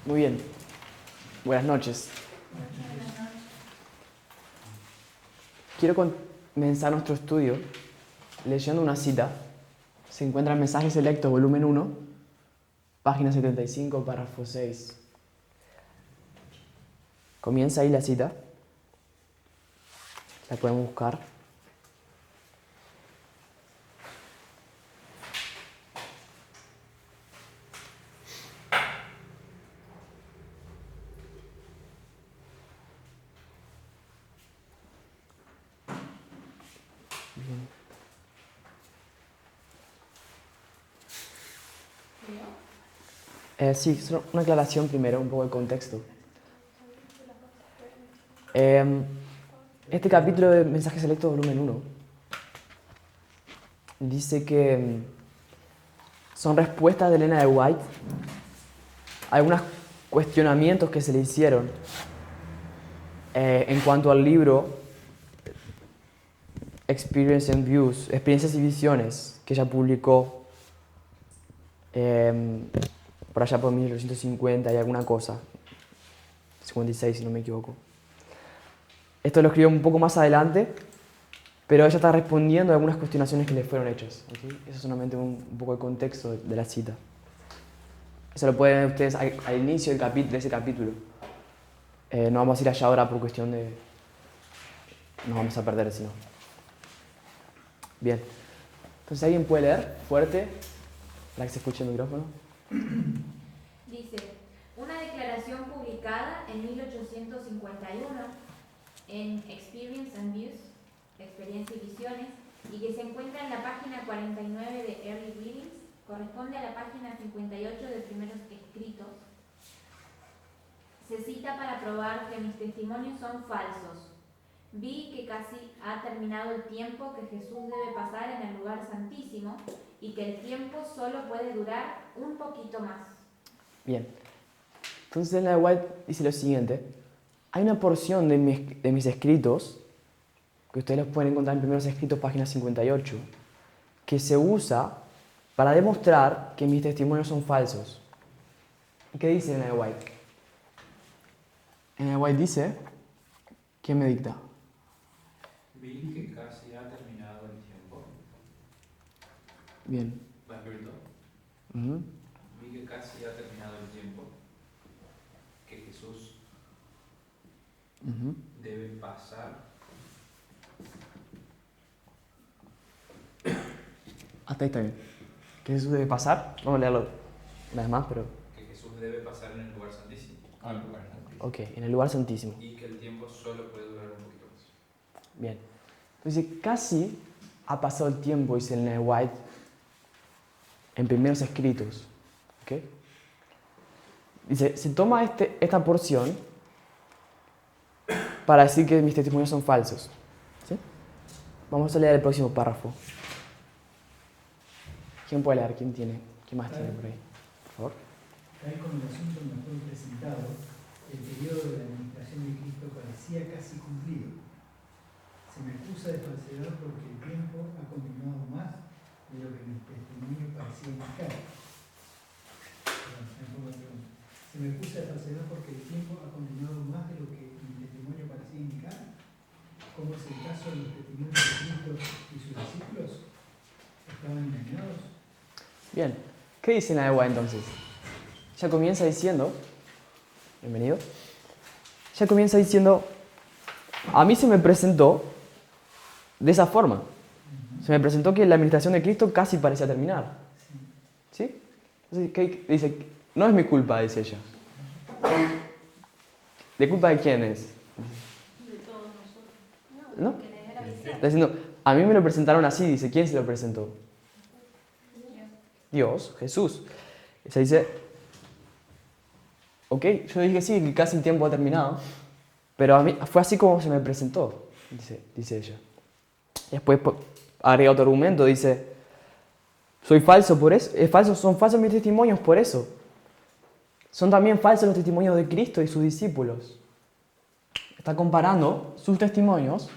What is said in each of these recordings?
Muy bien. Buenas noches. Quiero comenzar nuestro estudio leyendo una cita. Se encuentra en Mensajes Selectos, volumen 1, página 75, párrafo 6. Comienza ahí la cita. La pueden buscar. Bien. Sí, solo una aclaración primero, un poco de contexto. Este capítulo de Mensajes Selectos, volumen 1, dice que son respuestas de Elena de White a algunos cuestionamientos que se le hicieron en cuanto al libro Experience and Views, Experiencias y Visiones, que ella publicó por allá por 1850 y alguna cosa, 56 si no me equivoco. Esto lo escribió un poco más adelante, pero ella está respondiendo a algunas cuestionaciones que le fueron hechas. ¿Okay? Eso es solamente un poco de contexto de la cita. Eso lo pueden ver ustedes al inicio de ese capítulo. No vamos a ir allá ahora por cuestión de... Nos vamos a perder si no. Bien. Entonces, ¿alguien puede leer fuerte para que se escuche el micrófono? Dice, una declaración publicada en 1851 en Experience and Views, Experiencia y Visiones, y que se encuentra en la página 49 de Early Readings, corresponde a la página 58 de Primeros Escritos. Se cita para probar que mis testimonios son falsos. Vi que casi ha terminado el tiempo que Jesús debe pasar en el lugar santísimo y que el tiempo solo puede durar un poquito más. Bien. Entonces, Elena de White dice lo siguiente. Hay una porción de mis escritos, que ustedes los pueden encontrar en Primeros Escritos, página 58, que se usa para demostrar que mis testimonios son falsos. ¿Y qué dice Elena de White? Elena de White dice, ¿quién me dicta? Vi que casi ha terminado el tiempo. Bien. ¿Va a escribir todo? Uh-huh. Vi que casi ha terminado el tiempo, que Jesús debe pasar. Hasta ahí está bien. ¿Que Jesús debe pasar? Vamos a leerlo una vez más, pero... Que Jesús debe pasar en el lugar santísimo. El lugar santísimo. Ok, en el lugar santísimo. Y que el tiempo solo puede durar un poquito más. Bien. Entonces, casi ha pasado el tiempo, dice Elena de White, en Primeros Escritos. ¿Ok? Dice, se toma esta porción para decir que mis testimonios son falsos. ¿Sí? Vamos a leer el próximo párrafo. ¿Quién puede leer? ¿Quién más tiene por ahí? Por favor. Tal como el asunto me fue presentado, el periodo de la administración de Cristo parecía casi cumplido. Se me acusa de falsedad porque el tiempo ha continuado más de lo que mi testimonio parecía indicar. Se me acusa de falsedad porque el tiempo ha continuado más de lo que mi testimonio parecía indicar. ¿Cómo es el caso de los testimonios de Cristo y sus discípulos? ¿Estaban engañados? Bien. ¿Qué dice Elena de White entonces? Ya comienza diciendo... Bienvenido. Ya comienza diciendo... A mí se me presentó de esa forma. Se me presentó que la administración de Cristo casi parecía terminar. ¿Sí? Entonces, ¿qué dice? No es mi culpa, dice ella. ¿De culpa de quién es? De todos nosotros. ¿No? Que le dé la visión. Está diciendo, a mí me lo presentaron así, dice. ¿Quién se lo presentó? Dios, Jesús. Ella dice, ok, yo dije sí, que casi el tiempo ha terminado, pero a mí fue así como se me presentó, dice ella. Después agrega otro argumento, dice, soy falso por eso, son falsos mis testimonios por eso. Son también falsos los testimonios de Cristo y sus discípulos. Está comparando sus testimonios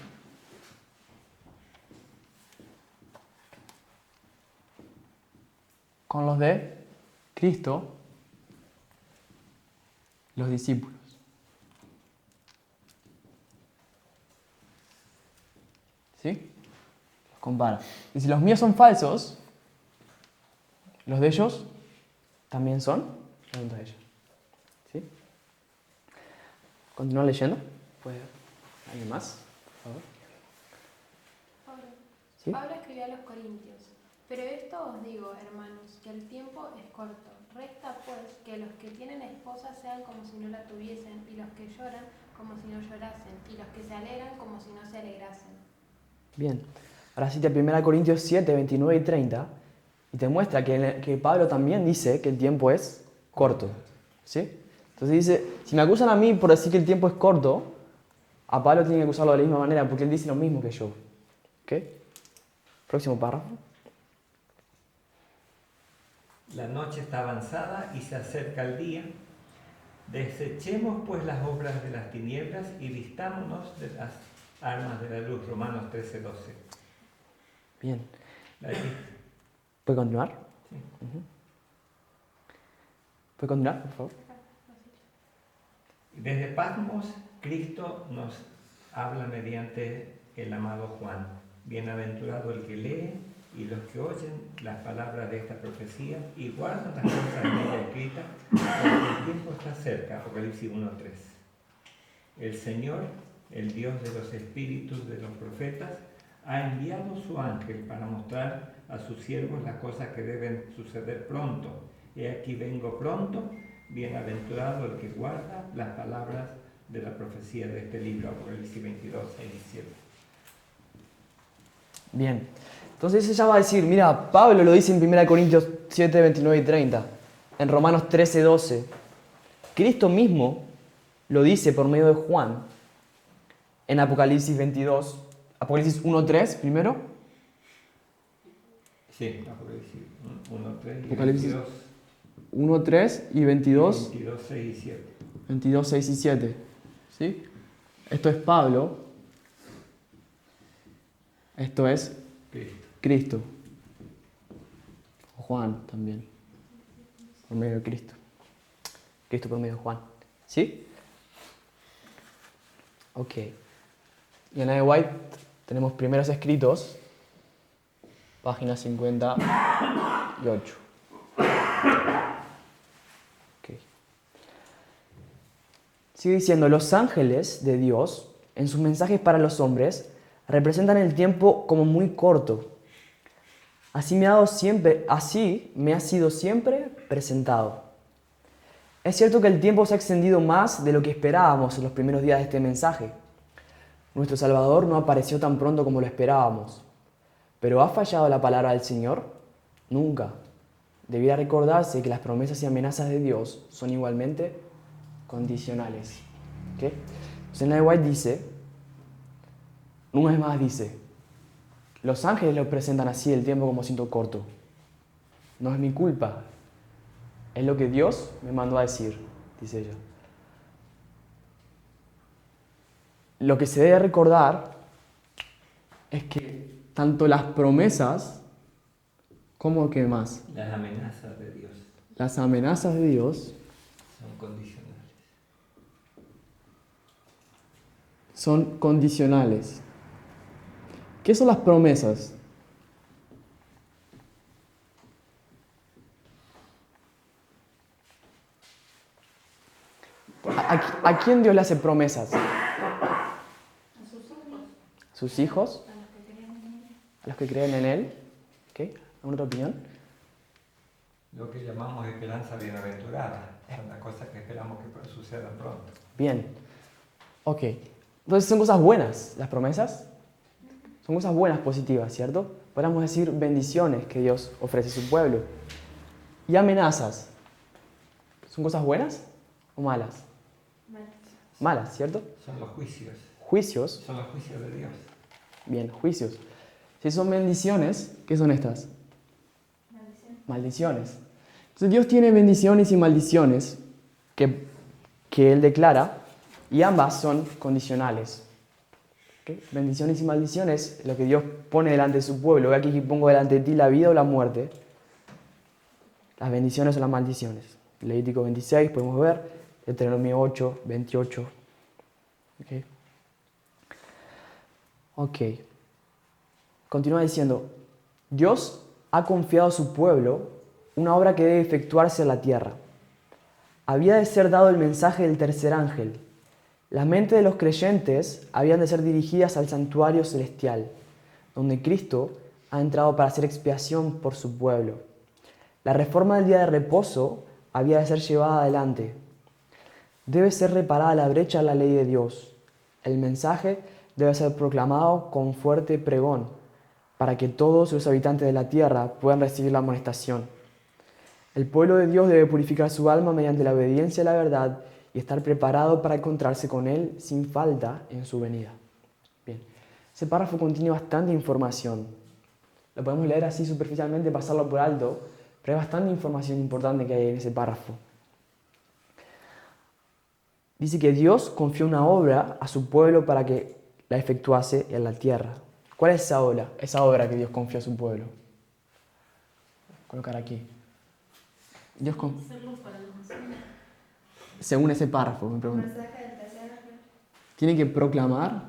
con los de Cristo los discípulos. ¿Sí? Los compara. Y si los míos son falsos, ¿los de ellos también son? Pregunta ella. ¿Sí? Continúa leyendo. ¿Puede alguien más? Por favor. Pablo. ¿Sí? Pablo escribió a los Corintios: pero esto os digo, hermanos, que el tiempo es corto. Resta pues que los que tienen esposa sean como si no la tuviesen, y los que lloran como si no llorasen, y los que se alegran como si no se alegrasen. Bien. Ahora cita 1 Corintios 7, 29 y 30 y te muestra que Pablo también dice que el tiempo es corto. ¿Sí? Entonces dice, si me acusan a mí por decir que el tiempo es corto, a Pablo tienen que acusarlo de la misma manera porque él dice lo mismo que yo. ¿Ok? Próximo párrafo. La noche está avanzada y se acerca el día. Desechemos pues las obras de las tinieblas y vistámonos de las armas de la luz. Romanos 13, 12. Bien. ¿La dijiste? ¿Puede continuar? Sí. ¿Puede continuar, por favor? Desde Patmos, Cristo nos habla mediante el amado Juan. Bienaventurado el que lee y los que oyen las palabras de esta profecía y guardan las cosas en ella escritas, porque el tiempo está cerca. Apocalipsis 1:3. El Señor, el Dios de los espíritus de los profetas, ha enviado su ángel para mostrar a sus siervos las cosas que deben suceder pronto. He aquí vengo pronto, bienaventurado el que guarda las palabras de la profecía de este libro. Apocalipsis 22, 6 y 7. Bien. Entonces ella va a decir, mira, Pablo lo dice en 1 Corintios 7, 29 y 30, en Romanos 13, 12. Cristo mismo lo dice por medio de Juan en Apocalipsis 22, Apocalipsis 1:3 primero. Sí, Apocalipsis 1:3 y Apocalipsis 22, 1:3 y 22, 22, 6 y 7. 22, 6 y 7. ¿Sí? Esto es Pablo. Esto es Cristo. Cristo. O Juan también. Por medio de Cristo. Cristo por medio de Juan. ¿Sí? Ok. Y en la de White tenemos primeros escritos, página 58. Ok. Sigue diciendo, los ángeles de Dios, en sus mensajes para los hombres, representan el tiempo como muy corto. Así me ha sido siempre presentado. Es cierto que el tiempo se ha extendido más de lo que esperábamos en los primeros días de este mensaje. Nuestro Salvador no apareció tan pronto como lo esperábamos. ¿Pero ha fallado la palabra del Señor? Nunca. Debiera recordarse que las promesas y amenazas de Dios son igualmente condicionales. ¿Okay? Entonces, Ellen White dice, una vez más dice, los ángeles lo presentan así el tiempo como siendo corto. No es mi culpa. Es lo que Dios me mandó a decir, dice ella. Lo que se debe recordar es que tanto las promesas como que más, Las amenazas de Dios las amenazas de Dios son condicionales. son condicionales. ¿Qué son las promesas? ¿A quién Dios le hace promesas? A sus hijos, ¿Sus hijos? a los que creen en él. ¿A los que creen en Él? ¿Okay? ¿Alguna otra opinión? Lo que llamamos esperanza bienaventurada. Son las cosas que esperamos que sucedan pronto. Bien. Ok. Entonces son cosas buenas, las promesas. Son cosas buenas, positivas, ¿cierto? Podríamos decir bendiciones que Dios ofrece a su pueblo. Y amenazas. ¿Son cosas buenas o malas? Malas, ¿cierto? Son los juicios. Juicios. Son los juicios de Dios. Bien, juicios. Si son bendiciones, ¿qué son estas? Maldición. Maldiciones. Entonces Dios tiene bendiciones y maldiciones que Él declara y ambas son condicionales. ¿Okay? Bendiciones y maldiciones, lo que Dios pone delante de su pueblo. Ve aquí que pongo delante de ti la vida o la muerte. Las bendiciones o las maldiciones. Levítico 26 podemos ver Deuteronomio 8, 28. Ok. Continúa diciendo, Dios ha confiado a su pueblo una obra que debe efectuarse en la tierra. Había de ser dado el mensaje del tercer ángel. Las mentes de los creyentes habían de ser dirigidas al santuario celestial, donde Cristo ha entrado para hacer expiación por su pueblo. La reforma del día de reposo había de ser llevada adelante. Debe ser reparada la brecha en la ley de Dios. El mensaje debe ser proclamado con fuerte pregón, para que todos los habitantes de la tierra puedan recibir la amonestación. El pueblo de Dios debe purificar su alma mediante la obediencia a la verdad y estar preparado para encontrarse con Él sin falta en su venida. Bien, ese párrafo contiene bastante información. Lo podemos leer así superficialmente, pasarlo por alto, pero hay bastante información importante que hay en ese párrafo. Dice que Dios confió una obra a su pueblo para que la efectuase en la tierra. ¿Cuál es esa obra? Esa obra que Dios confió a su pueblo. Voy a colocar aquí. Dios según ese párrafo, me pregunto. Tiene que proclamar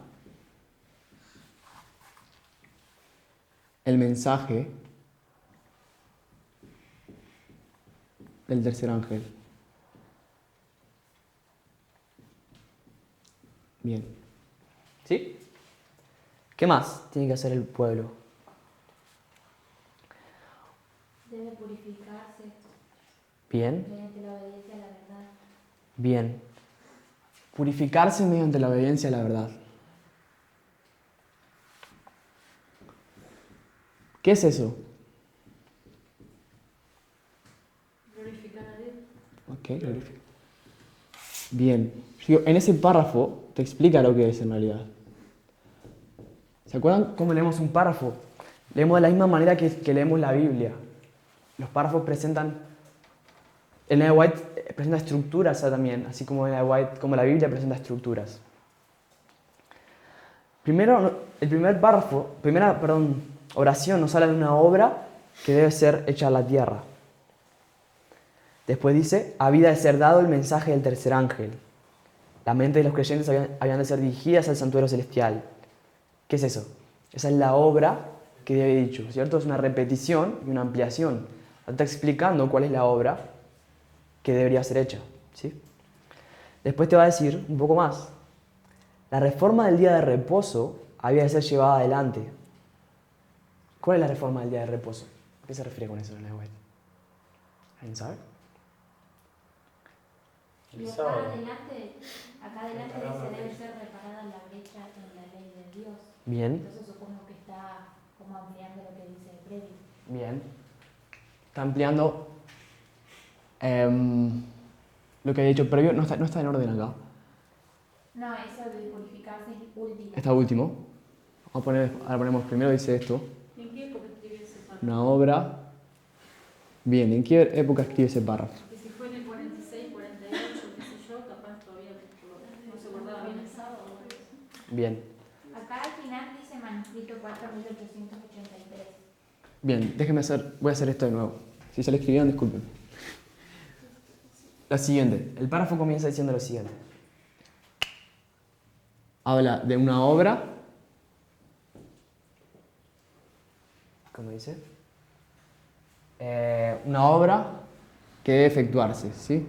el mensaje del tercer ángel. Bien. ¿Sí? ¿Qué más tiene que hacer el pueblo? Debe purificarse Bien. mediante la obediencia a la verdad. Bien. Purificarse mediante la obediencia a la verdad. ¿Qué es eso? Glorificar a Dios. Ok, glorificar. Bien. En ese párrafo te explica lo que es en realidad. ¿Se acuerdan cómo leemos un párrafo? Leemos de la misma manera que leemos la Biblia. Los párrafos presentan... Ellen White presenta estructuras también, así como como la Biblia presenta estructuras. Primero, oración nos habla de una obra que debe ser hecha a la tierra. Después dice, había de ser dado el mensaje del tercer ángel. La mente de los creyentes habían de ser dirigidas al santuario celestial. ¿Qué es eso? Esa es la obra que Dios había dicho, ¿cierto? Es una repetición y una ampliación. Está explicando cuál es la obra que debería ser hecha, ¿sí? Después te va a decir un poco más. La reforma del día de reposo había de ser llevada adelante. ¿Cuál es la reforma del día de reposo? ¿A qué se refiere con eso, Ellen White? ¿Alguien sabe? Y acá adelante dice debe ser reparada la brecha en la ley de Dios. Bien. Entonces supongo que está como ampliando lo que dice el previo. Bien. Está ampliando lo que he dicho previo. No está en orden acá. No, eso de purificarse es último. Está último. Ahora ponemos primero, dice esto. ¿En qué época escribió ese párrafo? Una obra. Bien, ¿en qué época escribe ese párrafo? Que si fue en el 46, 48, qué sé yo, capaz todavía no se guardaba bien el sábado. Bien. Acá al final dice manuscrito 4883. Bien, voy a hacer esto de nuevo. Si se lo escribieron, disculpen. Lo siguiente, el párrafo comienza diciendo lo siguiente. Habla de una obra. ¿Cómo dice? Una obra que debe efectuarse, ¿sí?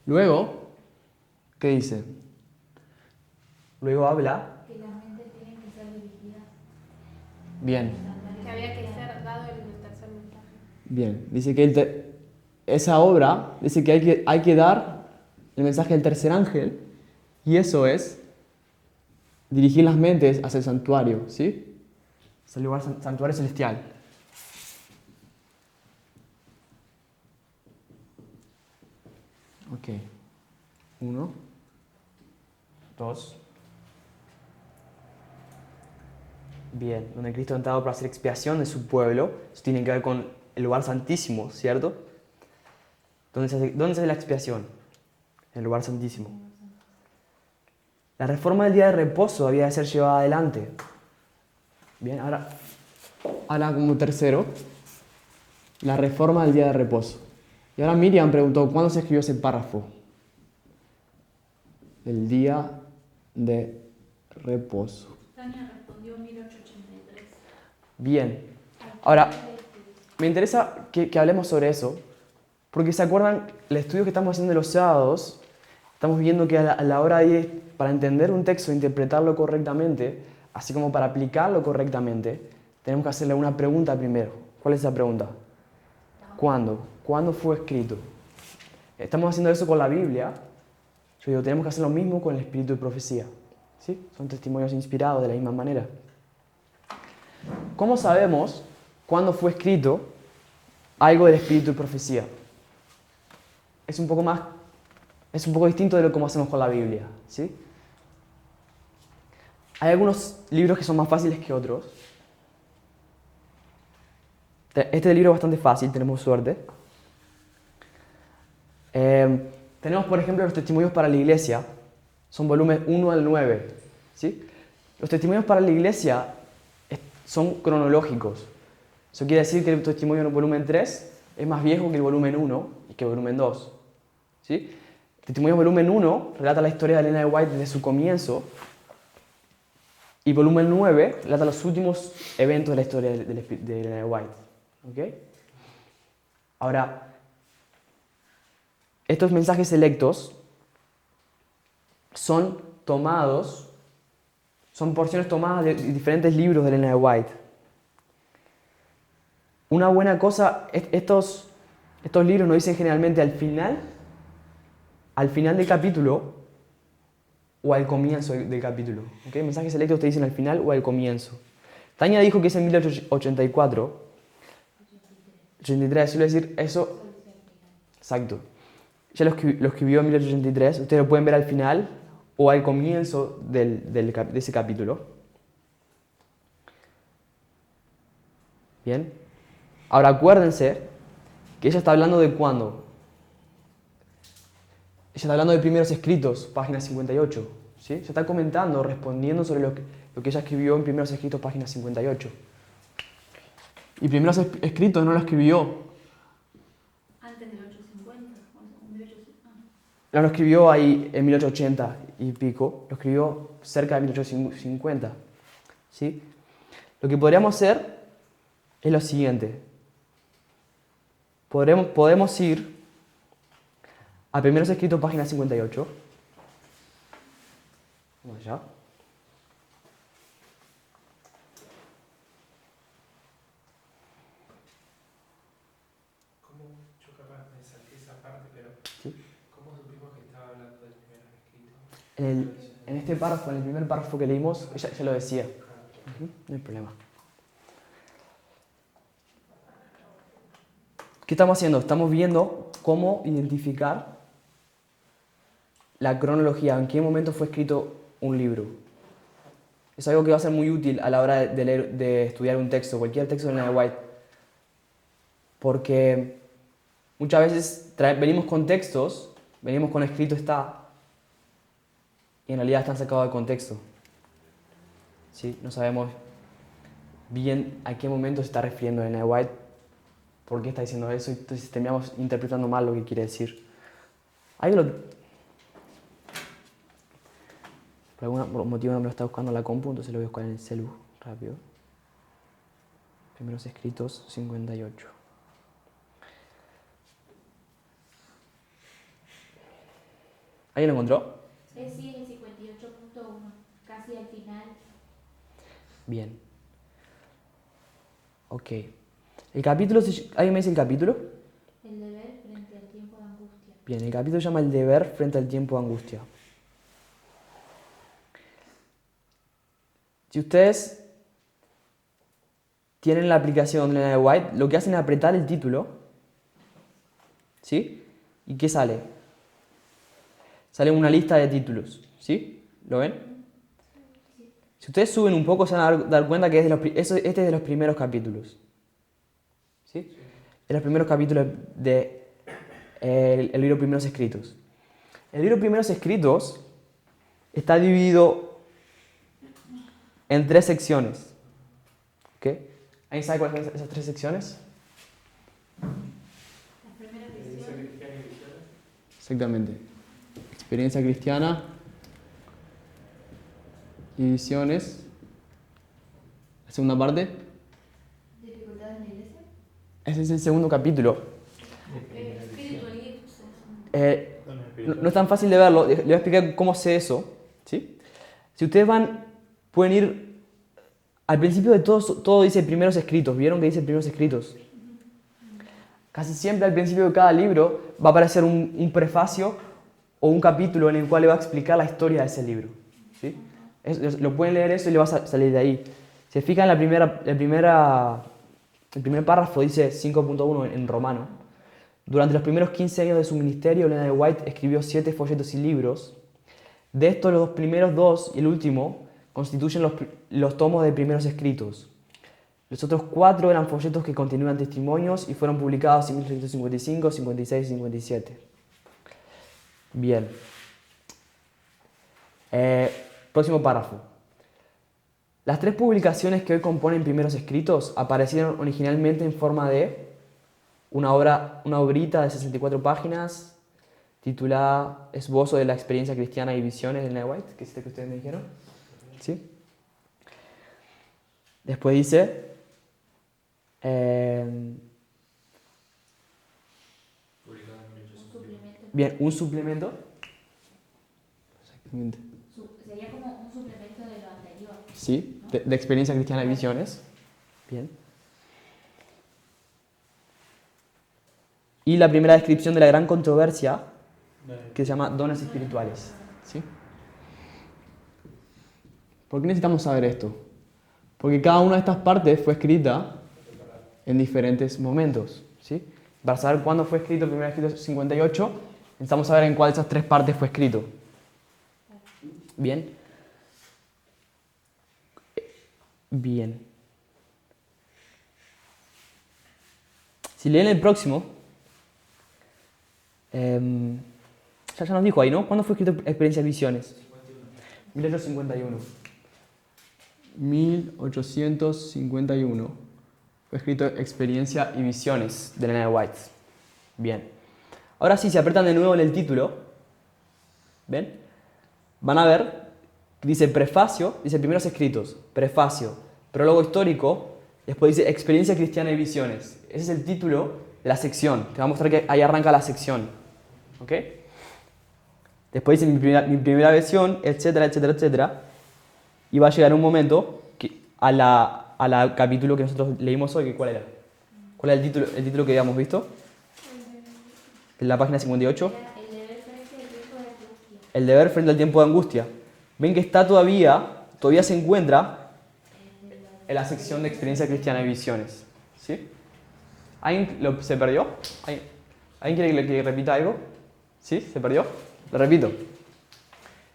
Luego, ¿qué dice? Luego habla. Que las mentes tienen que ser dirigidas. Bien. Que había que ser dado el tercer mensaje. Bien. Dice que esa obra, dice que hay que dar el mensaje del tercer ángel, y eso es dirigir las mentes hacia el santuario, ¿sí? Es el lugar santuario celestial. Ok. 1, 2. Bien, donde Cristo ha entrado para hacer expiación de su pueblo. Eso tiene que ver con el lugar santísimo, ¿cierto? ¿Dónde se hace la expiación? En el lugar santísimo. La reforma del día de reposo había de ser llevada adelante. Bien, ahora Ahora como tercero, la reforma del día de reposo. Y ahora Miriam preguntó, ¿cuándo se escribió ese párrafo? El día de reposo. Tania respondió 1883. Bien. Ahora, me interesa que hablemos sobre eso, porque ¿se acuerdan el estudio que estamos haciendo los sábados? Estamos viendo que a la hora de, para entender un texto e interpretarlo correctamente, así como para aplicarlo correctamente, tenemos que hacerle una pregunta primero. ¿Cuál es esa pregunta? ¿Cuándo? ¿Cuándo fue escrito? Estamos haciendo eso con la Biblia. Yo digo, tenemos que hacer lo mismo con el espíritu de profecía. ¿Sí? Son testimonios inspirados de la misma manera. ¿Cómo sabemos cuándo fue escrito algo del espíritu de profecía? Es un poco distinto de lo que hacemos con la Biblia. ¿Sí? Hay algunos libros que son más fáciles que otros. Este libro es bastante fácil, tenemos suerte. Tenemos, por ejemplo, los testimonios para la iglesia. Son volumen 1 al 9. ¿Sí? Los testimonios para la iglesia son cronológicos. Eso quiere decir que el testimonio en el volumen 3 es más viejo que el volumen 1 y que el volumen 2. ¿Sí? El testimonio volumen 1 relata la historia de Elena de White desde su comienzo. Y volumen 9 relata los últimos eventos de la historia de Elena de White. ¿Ok? Ahora, estos mensajes selectos son porciones tomadas de diferentes libros de Elena de White. Una buena cosa, estos libros nos dicen generalmente al final del capítulo o al comienzo del capítulo. ¿Okay? Mensajes selectos te dicen al final o al comienzo. Tania dijo que es en 1884. 83, yo le voy a decir eso. Exacto. Ya lo escribió en 1883. Ustedes lo pueden ver al final o al comienzo de ese capítulo. Bien. Ahora acuérdense que ella está hablando de cuándo. Ella está hablando de primeros escritos, página 58. ¿Sí? Ella está comentando, respondiendo sobre lo que ella escribió en primeros escritos, página 58. Y primeros escritos no lo escribió. Antes del 850. No lo escribió ahí en 1880 y pico. Lo escribió cerca de 1850. ¿Sí? Lo que podríamos hacer es lo siguiente. Podemos ir a primeros escritos, página 58. Vamos allá. Yo capaz me salté esa parte, pero ¿Sí? ¿cómo supimos que estaba hablando del primer escrito? En este párrafo, en el primer párrafo que leímos, ya lo decía. No hay problema. ¿Qué estamos haciendo? Estamos viendo cómo identificar la cronología, en qué momento fue escrito un libro. Es algo que va a ser muy útil a la hora de estudiar un texto, cualquier texto de Elena de White. Porque muchas veces venimos con textos, venimos con escrito está, y en realidad están sacados de contexto. ¿Sí? No sabemos bien a qué momento se está refiriendo Elena de White, por qué está diciendo eso, y entonces terminamos interpretando mal lo que quiere decir. Por algún motivo no me lo está buscando la compu, entonces lo voy a buscar en el celu, rápido. Primeros escritos, 58. ¿Alguien lo encontró? Sí, en 58.1, casi al final. Bien. Ok. El capítulo, ¿alguien me dice el capítulo? El deber frente al tiempo de angustia. Bien, el capítulo se llama El deber frente al tiempo de angustia. Si ustedes tienen la aplicación de Elena de White, lo que hacen es apretar el título. ¿Sí? ¿Y qué sale? Sale una lista de títulos. ¿Sí? ¿Lo ven? Si ustedes suben un poco se van a dar cuenta que este es de los primeros capítulos. ¿Sí? De los primeros capítulos del libro Primeros Escritos. El libro Primeros Escritos está dividido en 3 secciones. ¿Ok? ¿Alguien sabe cuáles son esas tres secciones? La primera Experiencia lección. cristiana y visiones. Exactamente. Experiencia cristiana y visiones. La segunda parte. Dificultades en la iglesia. Ese es el segundo capítulo. Spiritual gifts. No es tan fácil de verlo. Le voy a explicar cómo sé eso. ¿Sí? Si ustedes pueden ir. Al principio de todo dice primeros escritos. ¿Vieron que dice primeros escritos? Casi siempre al principio de cada libro va a aparecer un prefacio o un capítulo en el cual le va a explicar la historia de ese libro. ¿Sí? Lo pueden leer eso y le va a salir de ahí. Si se fijan, el primer párrafo dice 5.1 en romano. Durante los primeros 15 años de su ministerio, Elena de White escribió 7 folletos y libros. De estos, los primeros 2 y el último constituyen los tomos de primeros escritos. Los otros 4 eran folletos que continúan testimonios y fueron publicados en 1855, 56 y 57. Bien. Próximo párrafo. Las 3 publicaciones que hoy componen primeros escritos aparecieron originalmente en forma de una obrita de 64 páginas titulada Esbozo de la experiencia cristiana y visiones de Elena de White, que es este que ustedes me dijeron. ¿Sí? Después dice... Publicado en 1800. Suplemento. bien, un suplemento. Exactamente. Sería como un suplemento de lo anterior. Sí, de experiencia cristiana y visiones. Bien. Y la primera descripción de la gran controversia, que se llama dones espirituales. ¿Sí? ¿Por qué necesitamos saber esto? Porque cada una de estas partes fue escrita en diferentes momentos. ¿Sí? Para saber cuándo fue escrito el primer escrito 58, necesitamos saber en cuál de esas 3 partes fue escrito. Bien. Bien. Si leen el próximo, ya nos dijo ahí, ¿no? ¿Cuándo fue escrito Experiencia y Visiones? 1851. 1851. Fue escrito Experiencia y Visiones de Elena de White. Bien. Ahora sí, si apretan de nuevo en el título, ¿ven? Van a ver, dice prefacio, dice primeros escritos, prefacio, prólogo histórico, después dice Experiencia cristiana y visiones. Ese es el título de la sección. Te va a mostrar que ahí arranca la sección. ¿Ok? Después dice mi primera versión, etcétera, etcétera, etcétera. Y va a llegar un momento a la capítulo que nosotros leímos hoy, que ¿cuál era? ¿Cuál era el título que habíamos visto? En la página 58. Era el deber frente al tiempo de angustia. El deber frente al tiempo de angustia. Ven que está todavía se encuentra en la sección de experiencia cristiana y visiones. ¿Sí? ¿Alguien se perdió? ¿Alguien quiere que repita algo? ¿Sí? ¿Se perdió? Lo repito.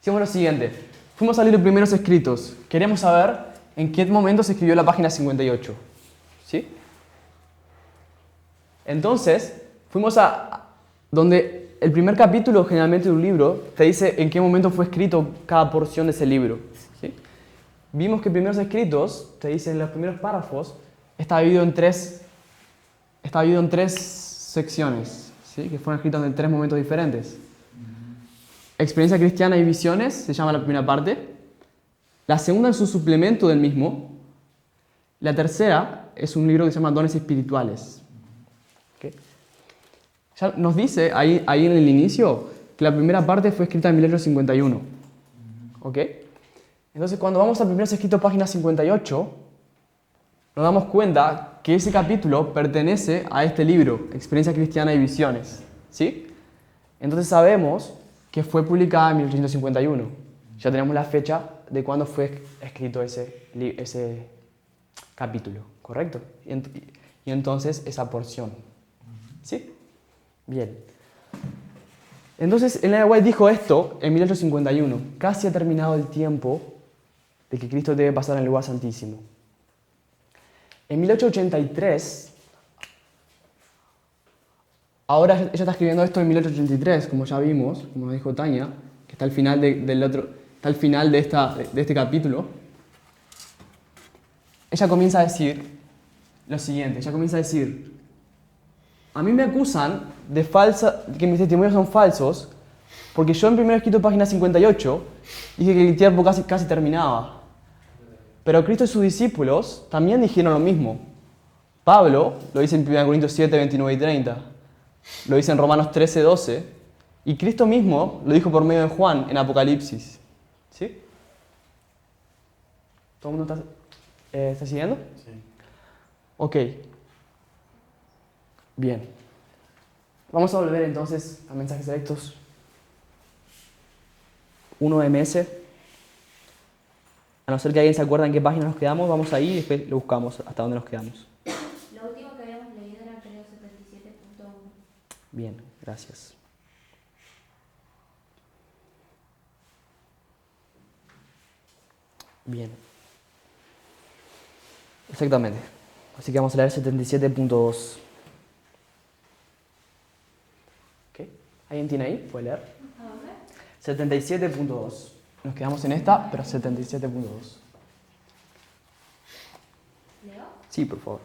Hicimos lo siguiente. Fuimos a leer los primeros escritos. Queremos saber en qué momento se escribió la página 58. ¿Sí? Entonces, fuimos a donde el primer capítulo generalmente de un libro te dice en qué momento fue escrito cada porción de ese libro. ¿Sí? Vimos que primeros escritos, te dicen en los primeros párrafos, está dividido en tres secciones, ¿sí? Que fueron escritas en 3 momentos diferentes. Experiencia cristiana y visiones se llama la primera parte. La segunda es un suplemento del mismo. La tercera es un libro que se llama Dones Espirituales. ¿Okay? Ya nos dice ahí en el inicio que la primera parte fue escrita en 1851. ¿Ok? Entonces, cuando vamos a primeros escritos, página 58, nos damos cuenta que ese capítulo pertenece a este libro, Experiencia cristiana y visiones. ¿Sí? Entonces sabemos que fue publicada en 1851. Ya tenemos la fecha de cuándo fue escrito ese capítulo, ¿correcto? Y entonces esa porción. ¿Sí? Bien. Entonces, Elena de White dijo esto en 1851. Casi ha terminado el tiempo de que Cristo debe pasar en el lugar santísimo. En 1883, ahora ella está escribiendo esto en 1883, como ya vimos, como dijo Tania, que está al final está al final de este capítulo. Ella comienza a decir lo siguiente, ella comienza a decir, a mí me acusan de que mis testimonios son falsos, porque yo en primero escrito página 58 dije que el tiempo casi terminaba. Pero Cristo y sus discípulos también dijeron lo mismo. Pablo lo dice en 1 Corintios 7, 29 y 30. Lo dice en Romanos 13, 12. Y Cristo mismo lo dijo por medio de Juan en Apocalipsis. ¿Sí? ¿Todo el mundo está siguiendo? Sí. Ok. Bien. Vamos a volver entonces a mensajes selectos 1 MS. A no ser que alguien se acuerde en qué página nos quedamos, vamos ahí y después lo buscamos hasta dónde nos quedamos. Lo último que habíamos leído era creo 77.1. Bien, gracias. Bien. Exactamente. Así que vamos a leer 77.2. ¿Ok? ¿Alguien tiene ahí? ¿Puede leer? ¿A dónde? 77.2. Nos quedamos en esta, pero 77.2. ¿Leo? Sí, por favor.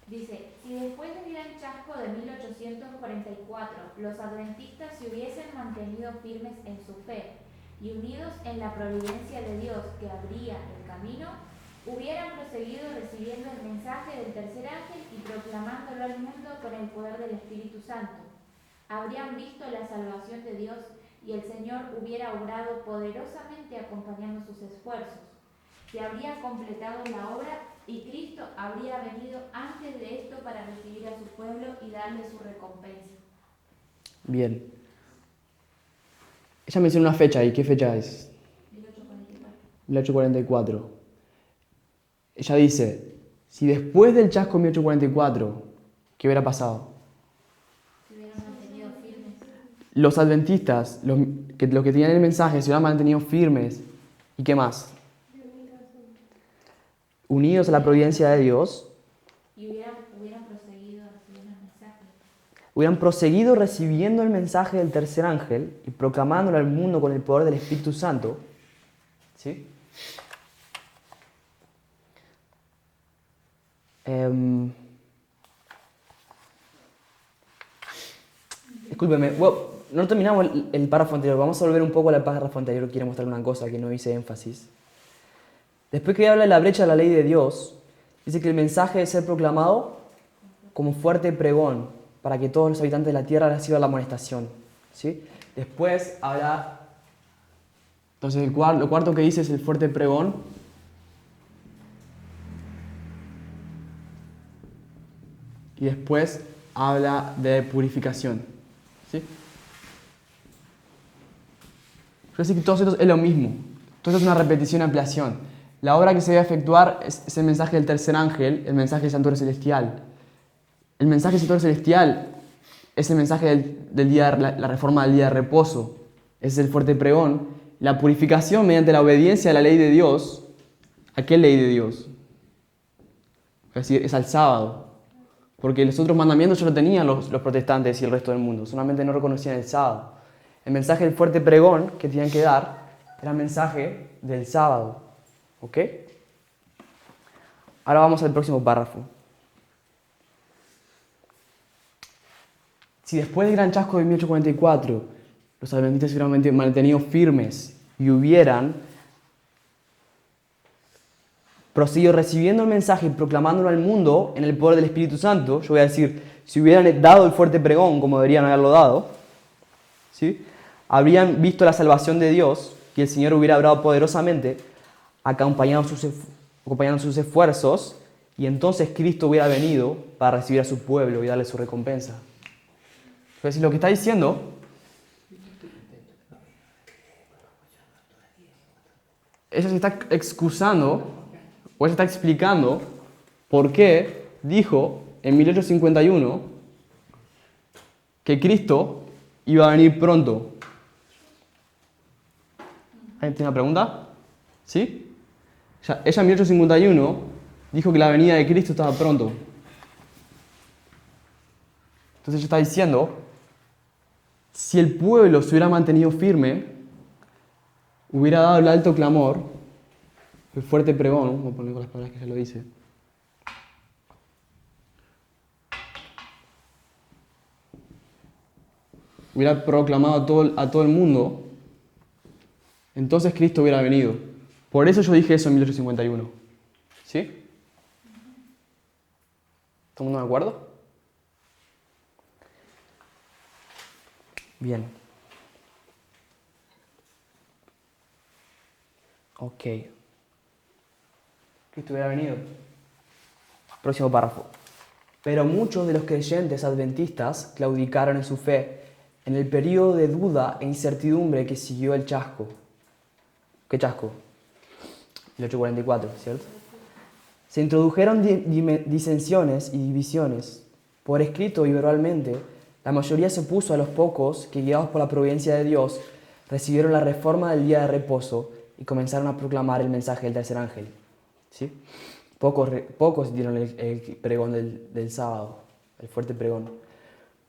Dice, si después del gran chasco de 1844 los adventistas se hubiesen mantenido firmes en su fe y unidos en la providencia de Dios que abría el camino, hubieran proseguido recibiendo el mensaje del tercer ángel y proclamándolo al mundo con el poder del Espíritu Santo. Habrían visto la salvación de Dios y el Señor hubiera obrado poderosamente acompañando sus esfuerzos. Se habría completado la obra y Cristo habría venido antes de esto para recibir a su pueblo y darle su recompensa. Bien. Ella menciona una fecha ahí. ¿Qué fecha es? 1844. 1844. Ella dice, si después del chasco de 1844, ¿qué hubiera pasado? Se hubieran mantenido firmes. Los adventistas, los que tenían el mensaje, se hubieran mantenido firmes. ¿Y qué más? Unidos a la providencia de Dios, Y hubieran proseguido recibiendo el mensaje. hubieran proseguido recibiendo el mensaje del tercer ángel y proclamándolo al mundo con el poder del Espíritu Santo. ¿Sí? Discúlpeme, no terminamos el párrafo anterior. Vamos a volver un poco al párrafo anterior. Quiero mostrar una cosa que no hice énfasis. Después que habla de la brecha de la ley de Dios, dice que el mensaje debe ser proclamado como fuerte pregón para que todos los habitantes de la tierra reciban la amonestación. ¿Sí? Después habla... Entonces lo cuarto que dice es el fuerte pregón. Y después habla de purificación. ¿Sí? Quiero decir que todo esto es lo mismo. Todo esto es una repetición y ampliación. La obra que se debe efectuar es el mensaje del tercer ángel, el mensaje del santuario celestial. El mensaje del santuario celestial es el mensaje del día, la reforma del día de reposo. Ese es el fuerte pregón. La purificación mediante la obediencia a la ley de Dios. ¿A qué ley de Dios? Es decir, es al sábado. Porque los otros mandamientos ya lo tenían los protestantes y el resto del mundo. Solamente no reconocían el sábado. El mensaje del fuerte pregón que tenían que dar era el mensaje del sábado. ¿Ok? Ahora vamos al próximo párrafo. Si después del gran chasco de 1844 los adventistas se hubieran mantenido firmes y hubieran proseguido recibiendo el mensaje y proclamándolo al mundo en el poder del Espíritu Santo, yo voy a decir, si hubieran dado el fuerte pregón como deberían haberlo dado, ¿sí? Habrían visto la salvación de Dios y el Señor hubiera obrado poderosamente acompañando sus esfuerzos, y entonces Cristo hubiera venido para recibir a su pueblo y darle su recompensa. Es decir, lo que está diciendo ella se está excusando o ella está explicando por qué dijo en 1851 que Cristo iba a venir pronto. ¿Alguien tiene una pregunta? ¿Sí? Ella en 1851 dijo que la venida de Cristo estaba pronto. Entonces ella está diciendo, si el pueblo se hubiera mantenido firme, hubiera dado el alto clamor, el fuerte pregón, vamos a poner con las palabras que ella lo dice, hubiera proclamado a todo el mundo, entonces Cristo hubiera venido. Por eso yo dije eso en 1851. ¿Sí? ¿Todo el mundo de acuerdo? Bien. Ok. Cristo hubiera venido. Próximo párrafo. Pero muchos de los creyentes adventistas claudicaron en su fe en el periodo de duda e incertidumbre que siguió el chasco. ¿Qué chasco? 1844, ¿cierto? Se introdujeron disensiones y divisiones. Por escrito y verbalmente, la mayoría se opuso a los pocos que, guiados por la providencia de Dios, recibieron la reforma del día de reposo y comenzaron a proclamar el mensaje del tercer ángel. ¿Sí? Pocos dieron el pregón del sábado, el fuerte pregón.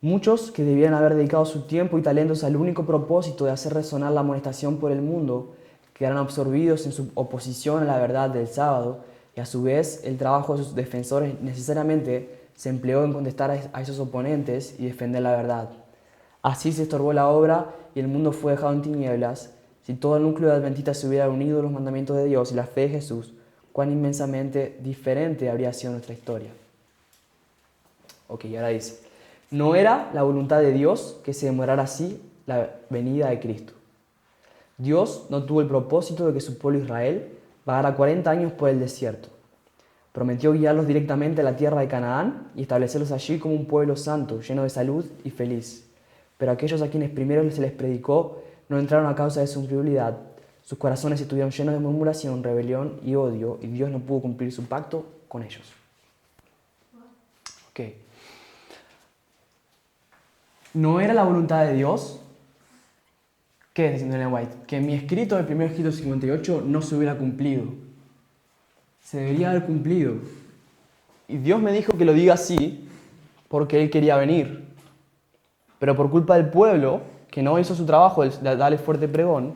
Muchos que debían haber dedicado su tiempo y talentos al único propósito de hacer resonar la amonestación por el mundo, quedaron absorbidos en su oposición a la verdad del sábado, y a su vez el trabajo de sus defensores necesariamente se empleó en contestar a esos oponentes y defender la verdad. Así se estorbó la obra y el mundo fue dejado en tinieblas. Si todo el núcleo de adventistas se hubiera unido a los mandamientos de Dios y la fe de Jesús, cuán inmensamente diferente habría sido nuestra historia. Ok, ahora dice, no era la voluntad de Dios que se demorara así la venida de Cristo. Dios no tuvo el propósito de que su pueblo Israel vagara 40 años por el desierto. Prometió guiarlos directamente a la tierra de Canaán y establecerlos allí como un pueblo santo, lleno de salud y feliz. Pero aquellos a quienes primero se les predicó no entraron a causa de su incredulidad. Sus corazones estuvieron llenos de murmuración, rebelión y odio, y Dios no pudo cumplir su pacto con ellos. Ok. ¿No era la voluntad de Dios? ¿Qué es diciendo Ellen White? Que mi escrito, el primer escrito 58, no se hubiera cumplido. Se debería haber cumplido. Y Dios me dijo que lo diga así porque Él quería venir. Pero por culpa del pueblo, que no hizo su trabajo de darle fuerte pregón,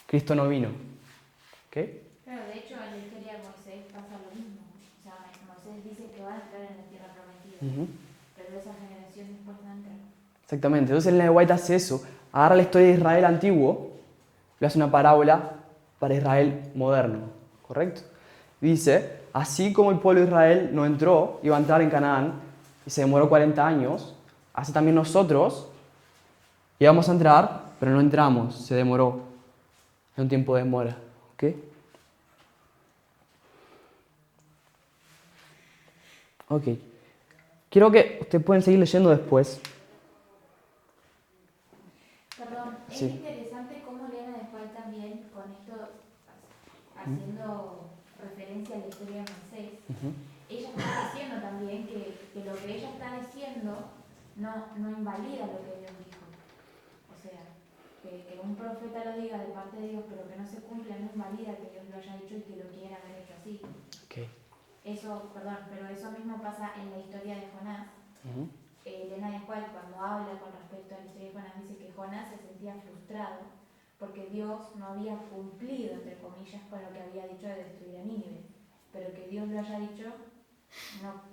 Cristo no vino. ¿Ok? Claro, de hecho en la historia de Moisés pasa lo mismo. O sea, Moisés dice que va a entrar en la tierra prometida, pero esa generación después no entra. Exactamente. Entonces Ellen White hace eso. Agarra la historia de Israel antiguo, le hace una parábola para Israel moderno. ¿Correcto? Dice, así como el pueblo de Israel no entró, iba a entrar en Canaán y se demoró 40 años, así también nosotros íbamos a entrar, pero no entramos, se demoró. Es un tiempo de demora. ¿Ok? Ok. Quiero que ustedes pueden seguir leyendo después. Perdón, Sí. es interesante cómo Elena de White también, con esto, haciendo referencia a la historia de Moisés, ella está diciendo también que lo que ella está diciendo no invalida lo que Dios dijo. O sea, que un profeta lo diga de parte de Dios, pero que no se cumpla, no invalida que Dios lo haya dicho y que lo quiera haber hecho así. Okay. Eso, perdón, pero eso mismo pasa en la historia de Jonás. Elena de White, cuando habla con respecto a la historia de Jonás, dice que Jonás se sentía frustrado porque Dios no había cumplido, entre comillas, con lo que había dicho de destruir a Nínive. Pero que Dios lo haya dicho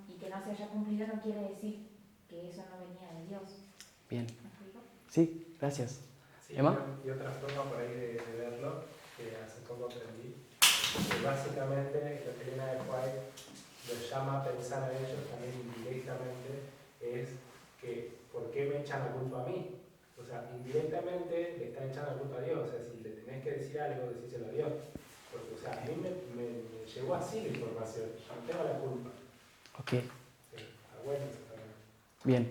y que no se haya cumplido no quiere decir que eso no venía de Dios. Bien. ¿Me explico? Sí, gracias. Sí, ¿Emma? y otra forma por ahí de verlo, que hace poco aprendí, que básicamente lo que Elena de White los llama a pensar a ellos también indirectamente es que ¿por qué me echan la culpa a mí? O sea, indirectamente le están echando la culpa a Dios. O sea, si le tenés que decir algo, decíselo a Dios. Porque, o sea, a mí me llegó así la información. Yo no tengo la culpa. Ok. Sí, está bueno eso también. Bien.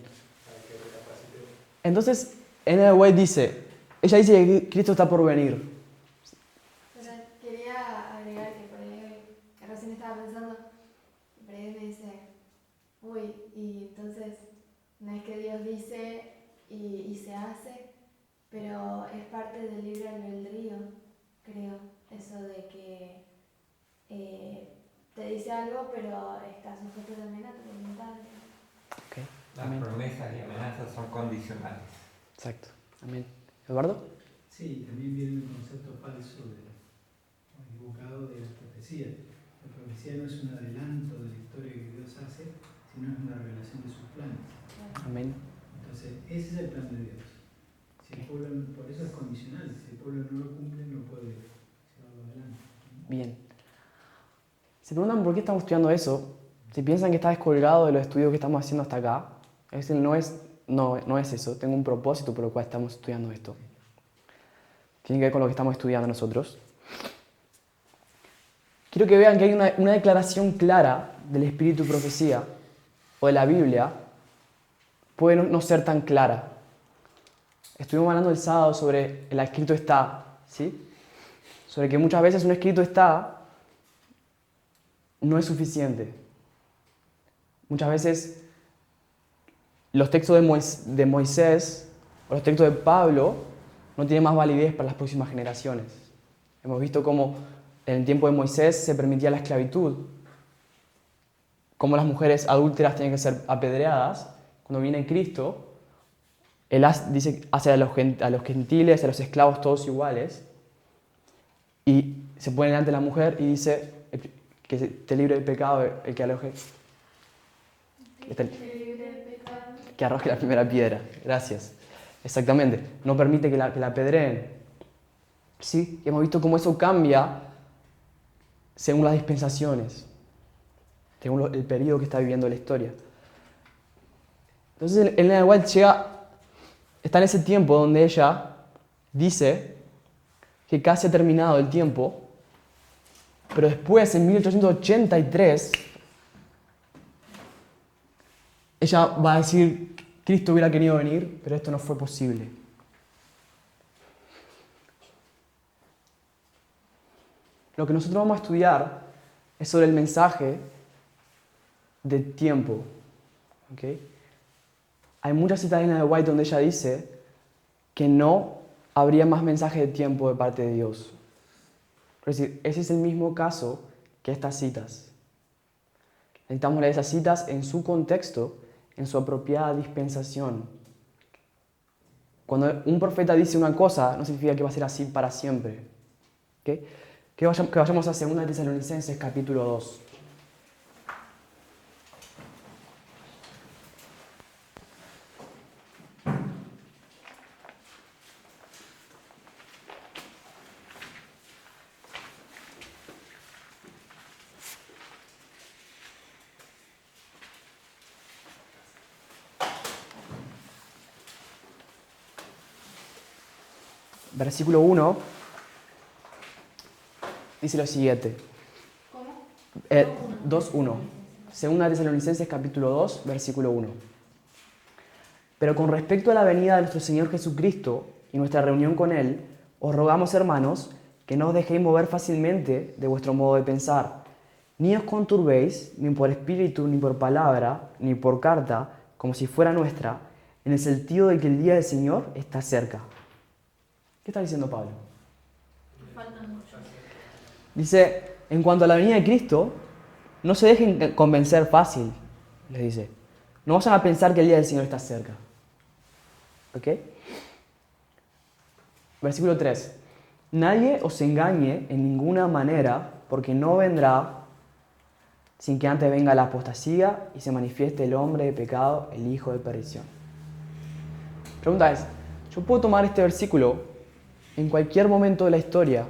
Para que recapacite. Entonces, Ellen White dice, ella dice que Cristo está por venir. Pero quería agregar que por ahí, que recién estaba pensando, por ahí me dice, uy, y entonces no es que Dios dice y se hace, pero es parte del libre albedrío, creo, eso de que te dice algo, pero está sujeto también a tu voluntad. Okay. Las Amén. promesas y amenazas son condicionales. Exacto. Amén. ¿Eduardo? Sí, también viene un concepto falso o equivocado de la profecía. La profecía no es un adelanto de la historia que Dios hace, sino es una revelación de sus planes. Amén. Entonces, ese es el plan de Dios. Si el pueblo, por eso es condicional, si el pueblo no lo cumple no puede llevarlo adelante. Bien. Se preguntan por qué estamos estudiando eso. Si piensan que está descolgado de los estudios que estamos haciendo hasta acá, no es eso. Tengo un propósito por el cual estamos estudiando esto. Tiene que ver con lo que estamos estudiando nosotros. Quiero que vean que hay una declaración clara del espíritu y profecía o de la Biblia. Puede no ser tan clara. Estuvimos hablando el sábado sobre el escrito está, ¿sí? Sobre que muchas veces un escrito está no es suficiente. Muchas veces los textos de Moisés o los textos de Pablo no tienen más validez para las próximas generaciones. Hemos visto cómo en el tiempo de Moisés se permitía la esclavitud, cómo las mujeres adúlteras tienen que ser apedreadas. Cuando viene Cristo, Él hace a los gentiles, a los esclavos todos iguales, y se pone delante de la mujer y dice que esté libre del pecado el que aloje. Que arroje la primera piedra. Gracias. Exactamente. No permite que la apedreen. ¿Sí? Y hemos visto cómo eso cambia según las dispensaciones, según el periodo que está viviendo la historia. Entonces, Elena de White está en ese tiempo donde ella dice que casi ha terminado el tiempo, pero después, en 1883, ella va a decir, Cristo hubiera querido venir, pero esto no fue posible. Lo que nosotros vamos a estudiar es sobre el mensaje de tiempo. ¿Okay? Hay muchas citas de Elena de White donde ella dice que no habría más mensaje de tiempo de parte de Dios. Es decir, ese es el mismo caso que estas citas. Necesitamos leer esas citas en su contexto, en su apropiada dispensación. Cuando un profeta dice una cosa, no significa que va a ser así para siempre. ¿Okay? Que vayamos a 2 Tesalonicenses capítulo 2. Versículo 1 dice lo siguiente. ¿Cómo? 2:1. 2 Tesalonicenses capítulo 2, versículo 1. Pero con respecto a la venida de nuestro Señor Jesucristo y nuestra reunión con Él, os rogamos, hermanos, que no os dejéis mover fácilmente de vuestro modo de pensar, ni os conturbéis, ni por espíritu, ni por palabra, ni por carta, como si fuera nuestra, en el sentido de que el día del Señor está cerca. ¿Qué está diciendo Pablo? Faltan muchos. Dice, en cuanto a la venida de Cristo, no se dejen convencer fácil, les dice. No vayan a pensar que el día del Señor está cerca. ¿Ok? Versículo 3. Nadie os engañe en ninguna manera, porque no vendrá sin que antes venga la apostasía y se manifieste el hombre de pecado, el hijo de perdición. Pregunta es, ¿yo puedo tomar este versículo en cualquier momento de la historia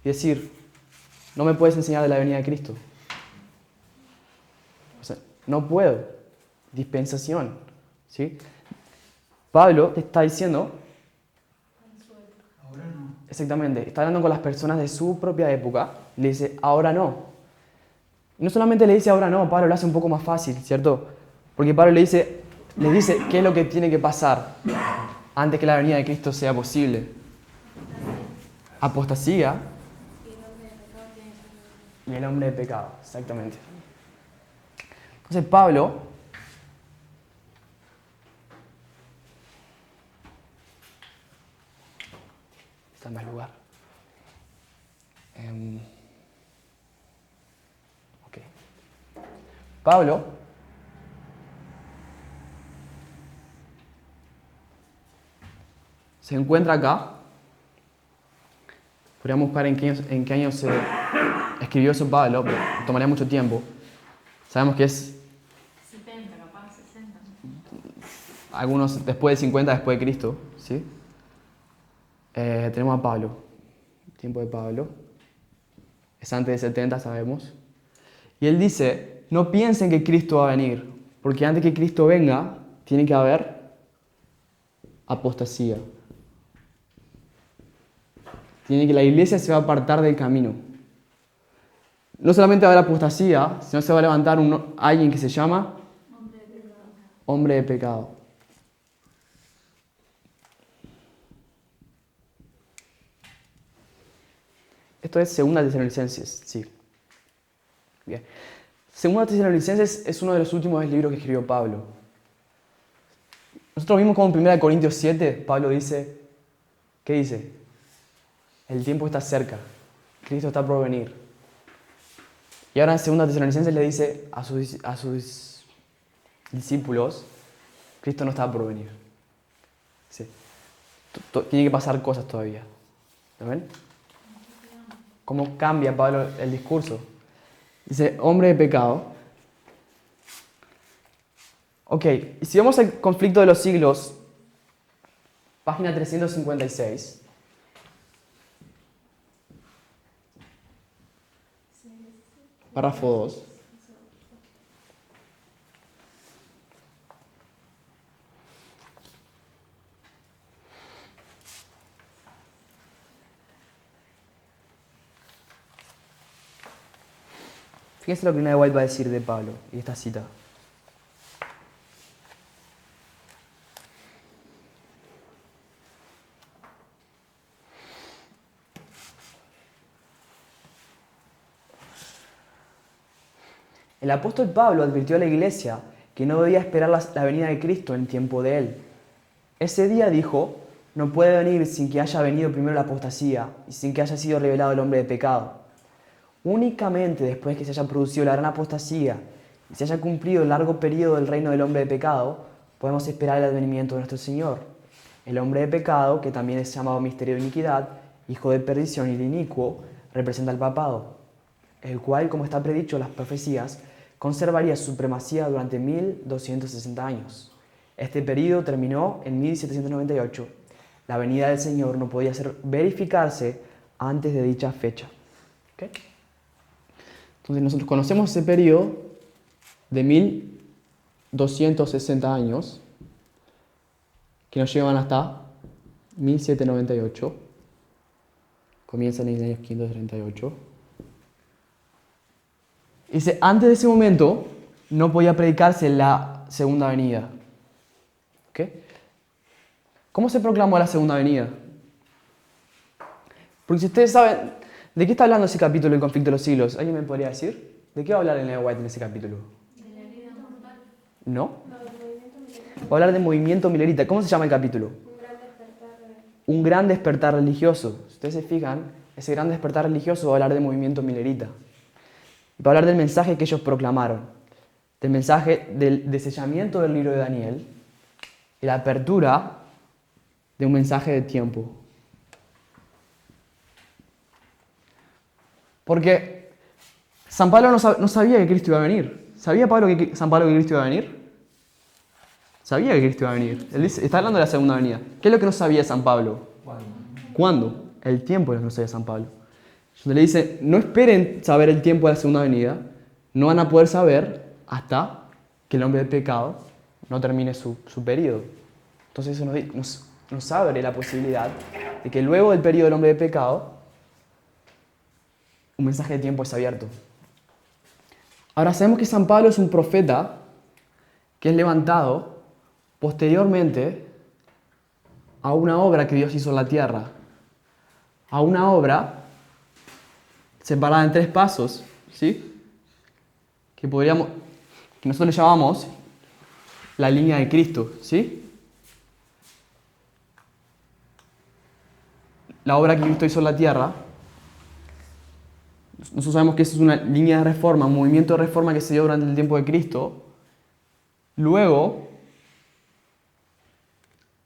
y decir, no me puedes enseñar de la venida de Cristo? O sea, no puedo. Dispensación. ¿Sí? Pablo te está diciendo, Ahora no. exactamente, está hablando con las personas de su propia época, y le dice, ahora no. Y no solamente le dice ahora no, Pablo lo hace un poco más fácil, ¿cierto? Porque Pablo le dice qué es lo que tiene que pasar antes que la venida de Cristo sea posible. Apostasía y el hombre de pecado, exactamente. Entonces Pablo está en mal lugar. Ok. Pablo se encuentra acá. Podríamos buscar en qué año se escribió eso Pablo, pero tomaría mucho tiempo. Sabemos que es 70, capaz, 60. algunos después de 50 después de Cristo, ¿sí? tenemos a Pablo. El tiempo de Pablo. Es antes de 70, sabemos. Y él dice, no piensen que Cristo va a venir, porque antes que Cristo venga, tiene que haber apostasía. La iglesia se va a apartar del camino. No solamente va a haber apostasía, sino se va a levantar alguien que se llama hombre de pecado. Esto es 2 Tesalonicenses, sí. Bien. 2 Tesalonicenses es uno de los últimos libros que escribió Pablo. Nosotros vimos como en 1 Corintios 7, Pablo dice, ¿qué dice? El tiempo está cerca, Cristo está por venir. Y ahora en 2 Tesalonicenses le dice a sus discípulos, Cristo no está por venir. Sí. Tiene que pasar cosas todavía. ¿Ven? ¿Cómo cambia Pablo el discurso? Dice, hombre de pecado. Ok, y si vamos al conflicto de los siglos, página 356. Párrafo 2. Fíjense lo que Elena de White va a decir de Pablo y esta cita. El apóstol Pablo advirtió a la iglesia que no debía esperar la venida de Cristo en tiempo de él. Ese día dijo, no puede venir sin que haya venido primero la apostasía y sin que haya sido revelado el hombre de pecado. Únicamente después que se haya producido la gran apostasía y se haya cumplido el largo periodo del reino del hombre de pecado, podemos esperar el advenimiento de nuestro Señor. El hombre de pecado, que también es llamado misterio de iniquidad, hijo de perdición y de inicuo, representa el papado, el cual, como está predicho en las profecías, conservaría su supremacía durante 1260 años. Este periodo terminó en 1798. La venida del Señor no podía verificarse antes de dicha fecha. ¿Okay? Entonces nosotros conocemos ese periodo de 1260 años que nos llevan hasta 1798. Comienzan en el año 538. Dice, antes de ese momento no podía predicarse la segunda venida. ¿Okay? ¿Cómo se proclamó la segunda venida? Porque si ustedes saben, ¿de qué está hablando ese capítulo del conflicto de los siglos? ¿Alguien me podría decir? ¿De qué va a hablar Elena de White en ese capítulo? De la vida mortal. ¿No? No, del movimiento milerita. Va a hablar de movimiento milerita. ¿Cómo se llama el capítulo? Un gran despertar. Un gran despertar religioso. Si ustedes se fijan, ese gran despertar religioso va a hablar de movimiento milerita. Va a hablar del mensaje que ellos proclamaron. Del mensaje del desellamiento del libro de Daniel y la apertura de un mensaje de tiempo. Porque San Pablo no sabía que Cristo iba a venir. ¿Sabía San Pablo que Cristo iba a venir? Sabía que Cristo iba a venir. Él está hablando de la segunda venida. ¿Qué es lo que no sabía San Pablo? ¿Cuándo? El tiempo es lo que no sabía San Pablo. Entonces le dice, no esperen saber el tiempo de la segunda venida. No van a poder saber hasta que el hombre de pecado no termine su periodo. Entonces eso nos abre la posibilidad de que luego del periodo del hombre de pecado, un mensaje de tiempo es abierto. Ahora sabemos que San Pablo es un profeta que es levantado posteriormente a una obra que Dios hizo en la tierra. A una obra separada en 3 pasos, ¿sí? Que nosotros le llamamos la línea de Cristo, ¿sí? La obra que Cristo hizo en la tierra. Nosotros sabemos que eso es una línea de reforma, un movimiento de reforma que se dio durante el tiempo de Cristo. Luego,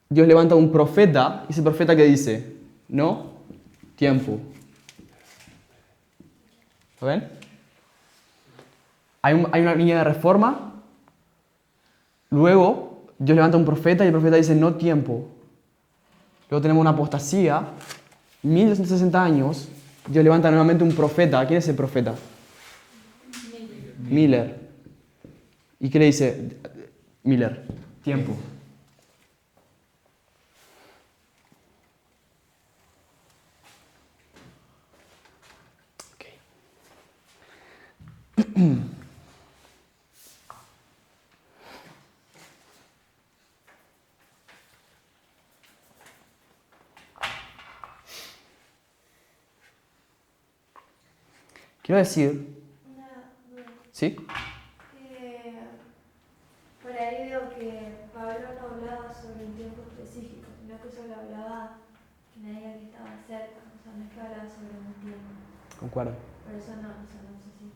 Dios levanta un profeta, y ese profeta que dice, no, tiempo. ¿Lo ven? Hay una línea de reforma. Luego, Dios levanta un profeta y el profeta dice, no, tiempo. Luego tenemos una apostasía. 1260 años, Dios levanta nuevamente un profeta. ¿Quién es el profeta? Miller. ¿Y qué le dice Miller? Tiempo. Quiero decir, Una duda. ¿sí? Por ahí veo que Pablo no hablaba sobre un tiempo específico, sino que solo hablaba que nadie que estaba cerca, o sea, no es que hablaba sobre un tiempo. Concuerdo. Por eso no sé si.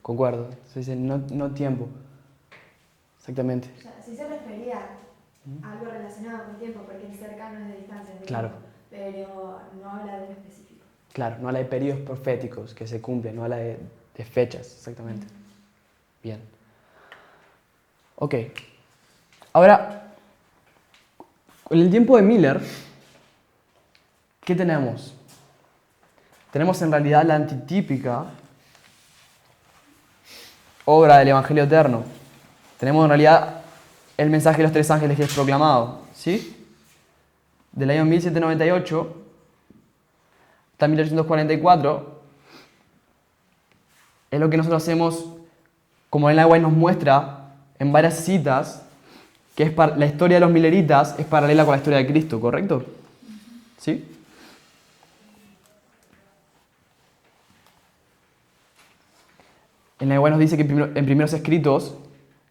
Concuerdo. Se dice no tiempo. Exactamente. O sea, sí se refería a algo relacionado con tiempo, porque el cercano es de distancia, de Claro. tiempo, pero no habla de lo específico. Claro, no habla de periodos proféticos que se cumplen, no habla de fechas, exactamente. Bien. Ok. Ahora, en el tiempo de Miller, ¿qué tenemos? Tenemos en realidad la antitípica obra del Evangelio Eterno. Tenemos en realidad el mensaje de los tres ángeles que es proclamado, ¿sí? Del año 1798 hasta 1844 es lo que nosotros hacemos, como Ellen White nos muestra en varias citas, que es la historia de los mileritas es paralela con la historia de Cristo, ¿correcto? ¿Sí? Ellen White nos dice que en primeros escritos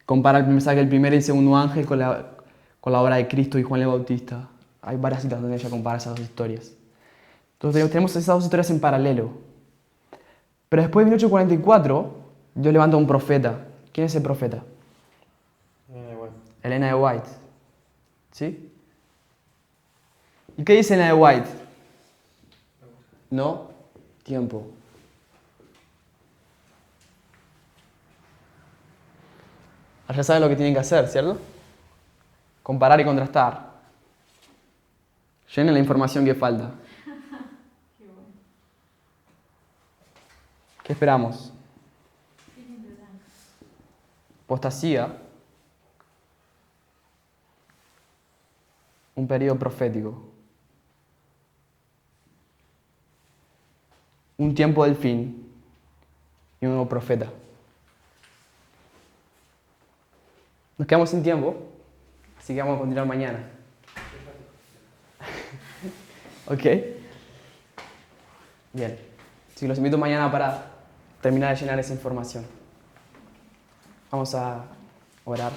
compara el mensaje del primer y el segundo ángel con la obra de Cristo y Juan el Bautista. Hay varias citas donde ella compara esas dos historias. Entonces tenemos esas dos historias en paralelo. Pero después de 1844, Dios levanta a un profeta. ¿Quién es el profeta? Elena de White. ¿Sí? ¿Y qué dice Elena de White? No tiempo. Ya saben lo que tienen que hacer, ¿cierto? Comparar y contrastar. Llenen la información que falta. ¿Qué esperamos? Apostasía. Un periodo profético. Un tiempo del fin. Y un nuevo profeta. Nos quedamos sin tiempo, así que vamos a continuar mañana. ¿Ok? Bien. Así que los invito mañana para terminar de llenar esa información. Vamos a orar.